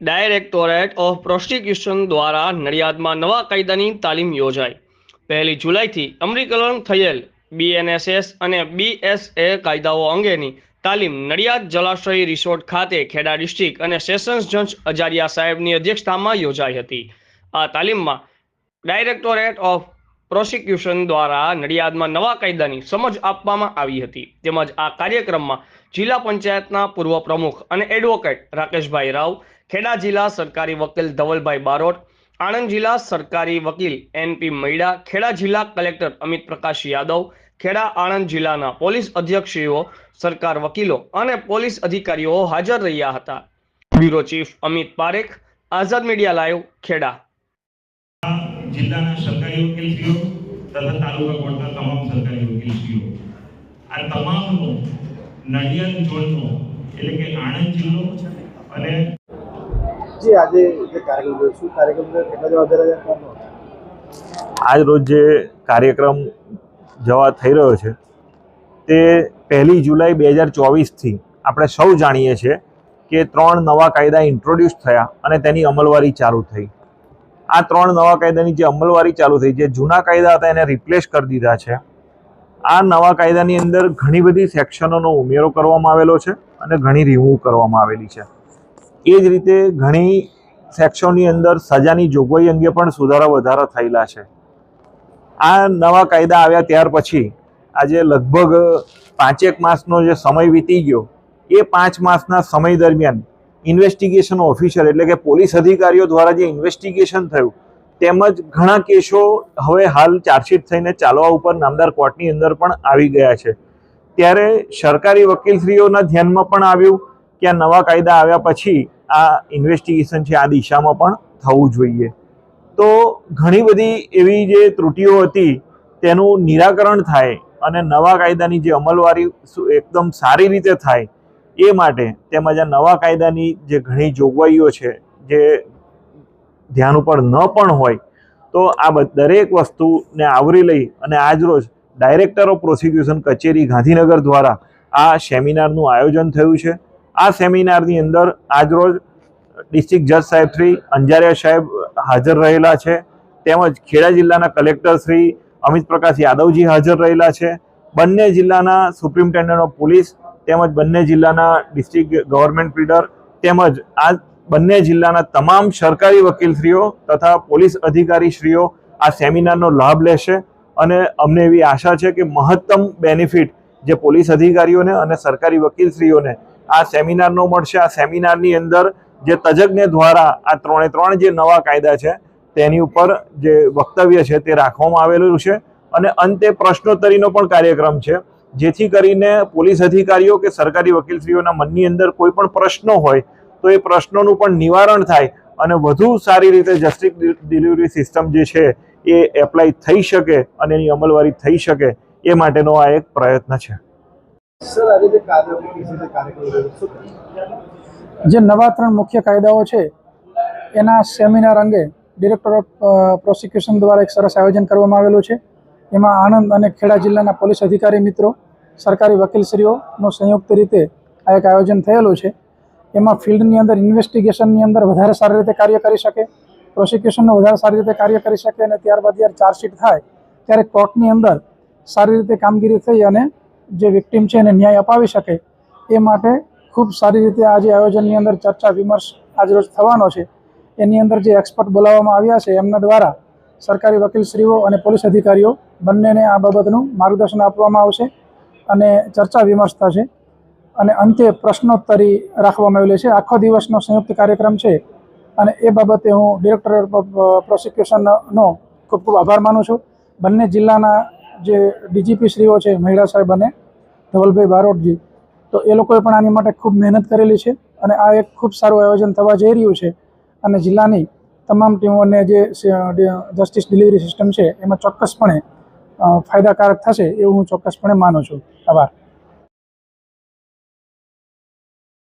Directorate of prosecution દ્વારા નડિયાદમાં નવા કાયદાની તાલીમ યોજાઈ। 1 જુલાઈથી અમલીકરણ થયેલ BNSS અને BSA કાયદાઓ અંગેની તાલીમ નડિયાદ જલાશય રિસોર્ટ ખાતે ખેડા ડિસ્ટ્રિક્ટ અને સેશન્સ જજ અજારિયા સાહેબની અધ્યક્ષતામાં યોજાઈ હતી। આ તાલીમમાં ડાયરેક્ટોરેટ ઓફ પ્રોસિક્યુશન દ્વારા નડિયાદમાં નવા કાયદાની સમજ આપવામાં આવી હતી। તેમજ આ કાર્યક્રમમાં જિલ્લા પંચાયતના પૂર્વ પ્રમુખ અને એડવોકેટ રાકેશભાઈ રાવ, ખેડા જિલ્લા સરકારી વકીલ ધવલભાઈ બારોટ, आणंद जिला सरकारी वकील NP मैड़ा, खेड़ा जिला कलेक्टर अमित प्रकाश यादव, खेड़ा आणंद जिला पोलीस अध्यक्षीओ, सरकार वकीलों और पोलीस अधिकारीओ हाजर रह्या हता। ब्यूरो चीफ अमित पारेख, आजाद मीडिया लाइव, खेड़ा। जिल्लाना सरकारी वकीलश्रीओ तथा तालुका कोर्टना तमाम सरकारी वकीलश्रीओ आ तमामनो नडियाद ઝોનનો એટલે કે आणंद जिल्लो અને जी आज कार्यक्रम आज रोज जे कार्यक्रम जवा थई रह्यो छे ते 1 जुलाई 2024 थी આપણે સૌ જાણીએ છીએ કે 3 નવા કાયદા ઇન્ટ્રોડ્યુસ થયા અને તેની અમલવારી ચાલુ થઈ। આ 3 નવા કાયદાની જે અમલવારી ચાલુ થઈ, જે જૂના કાયદા હતા એને રિપ્લેસ કરી દીધા છે। આ નવા કાયદાની અંદર ઘણી બધી સેક્શનોનો ઉમેરો કરવામાં આવેલો છે અને ઘણી રિમૂવ કરવામાં આવેલી છે। એ જ રીતે ઘણી સેક્શનની અંદર સજાની જોગવાઈ અંગે પણ સુધારા વધારા થયેલા છે। આ નવા કાયદા આવ્યા ત્યાર પછી આજે લગભગ 5 માસનો જે સમય વીતી ગયો, એ 5 માસના સમય દરમિયાન ઇન્વેસ્ટિગેશન ઓફિસર એટલે કે પોલીસ અધિકારીઓ દ્વારા જે ઇન્વેસ્ટિગેશન થયું તેમજ ઘણા કેસો હવે હાલ ચાર્જશીટ થઈને ચાલવા ઉપર નામદાર કોર્ટની અંદર પણ આવી ગયા છે। ત્યારે સરકારી વકીલશ્રીઓના ધ્યાનમાં પણ આવ્યું કે આ નવા કાયદા આવ્યા પછી આ ઇન્વેસ્ટિગેશન છે આ દિશામાં પણ થવું જોઈએ। તો ઘણી બધી એવી જે ત્રુટિઓ હતી તેનું નિરાકરણ થાય અને નવા કાયદાની જે અમલવારી એકદમ સારી રીતે થાય એ માટે તેમજ આ નવા કાયદાની જે ઘણી જોગવાઈઓ છે જે ધ્યાન ઉપર ન પણ હોય તો આ દરેક વસ્તુને આવરી લઈ અને આજરોજ ડાયરેક્ટર ઓફ પ્રોસિક્યુશન કચેરી ગાંધીનગર દ્વારા આ સેમિનારનું આયોજન થયું છે। આ સેમિનારની અંદર આજરોજ ડિસ્ટ્રિક્ટ જજ સાહેબ શ્રી અંજારિયા સાહેબ હાજર રહેલા છે, તેમજ ખેડા જિલ્લાના કલેક્ટર શ્રી અમિત પ્રકાશ યાદવજી હાજર રહેલા છે, બંને જિલ્લાના સુપ્રિન્ટેન્ડન્ટ ઓફ પોલીસ તેમજ બંને જિલ્લાના ડિસ્ટ્રિક્ટ ગવર્મેન્ટ લીડર તેમજ આ બંને જિલ્લાના તમામ સરકારી વકીલશ્રીઓ તથા પોલીસ અધિકારીશ્રીઓ આ સેમિનારનો લાભ લેશે અને અમને એવી આશા છે કે મહત્તમ બેનિફિટ જે પોલીસ અધિકારીઓને અને સરકારી વકીલશ્રીઓને આ સેમિનારનો મળશે। આ સેમિનારની અંદર જે તજજ્ઞ દ્વારા આ 3 જે નવા કાયદા છે તેની ઉપર જે વક્તવ્ય છે તે રાખવામાં આવેલું છે અને અંતે પ્રશ્નોત્તરીનો પણ કાર્યક્રમ છે, જેથી કરીને પોલીસ અધિકારીઓ કે સરકારી વકીલશ્રીઓના મનની અંદર કોઈ પણ પ્રશ્નો હોય તો એ પ્રશ્નોનું પણ નિવારણ થાય અને વધુ સારી રીતે જસ્ટિસ ડિલિવરી સિસ્ટમ જે છે એ એપ્લાય થઈ શકે અને એની અમલવારી થઈ શકે એ માટેનો આ એક પ્રયત્ન છે। સર આજે જે કાર્યક્રમ જે નવા 3 મુખ્ય કાયદાઓ છે એના સેમિનાર અંગે ડિરેક્ટર ઓફ પ્રોસિક્યુશન દ્વારા એક સરસ આયોજન કરવામાં આવેલું છે। એમાં આણંદ અને ખેડા જિલ્લાના પોલીસ અધિકારી મિત્રો, સરકારી વકીલશ્રીઓનો સંયુક્ત રીતે આ એક આયોજન થયેલું છે। એમાં ફિલ્ડની અંદર ઇન્વેસ્ટિગેશનની અંદર વધારે સારી રીતે કાર્ય કરી શકે, પ્રોસિક્યુશનનો વધારે સારી રીતે કાર્ય કરી શકે અને ત્યારબાદ જ્યારે ચાર્જશીટ થાય ત્યારે કોર્ટની અંદર સારી રીતે કામગીરી થઈ અને જે વિક્ટિમ છે એને ન્યાય અપાવી શકે એ માટે ખૂબ સારી રીતે આ જે આયોજનની અંદર ચર્ચા વિમર્શ આજરોજ થવાનો છે। એની અંદર જે એક્સપર્ટ બોલાવવામાં આવ્યા છે એમના દ્વારા સરકારી વકીલશ્રીઓ અને પોલીસ અધિકારીઓ બંનેને આ બાબતનું માર્ગદર્શન આપવામાં આવશે અને ચર્ચા વિમર્શ થશે અને અંતે પ્રશ્નોત્તરી રાખવામાં આવેલી છે। આખો દિવસનો સંયુક્ત કાર્યક્રમ છે અને એ બાબતે હું ડિરેક્ટર ઓફ પ્રોસિક્યુશનનો ખૂબ ખૂબ આભાર માનું છું। બંને જિલ્લાના જે ડીજીપી શ્રીઓ છે, મહિડા સાહેબ અને ધવલભાઈ બારોટજી, તો એ લોકોએ પણ આની માટે ખૂબ મહેનત કરેલી છે અને આ એક ખૂબ સારું આયોજન થવા જઈ રહ્યું છે અને જિલ્લાની તમામ ટીમોને જે જસ્ટિસ ડિલિવરી સિસ્ટમ છે એમાં ચોક્કસપણે ફાયદાકારક થશે એવું હું ચોક્કસપણે માનું છું। આભાર।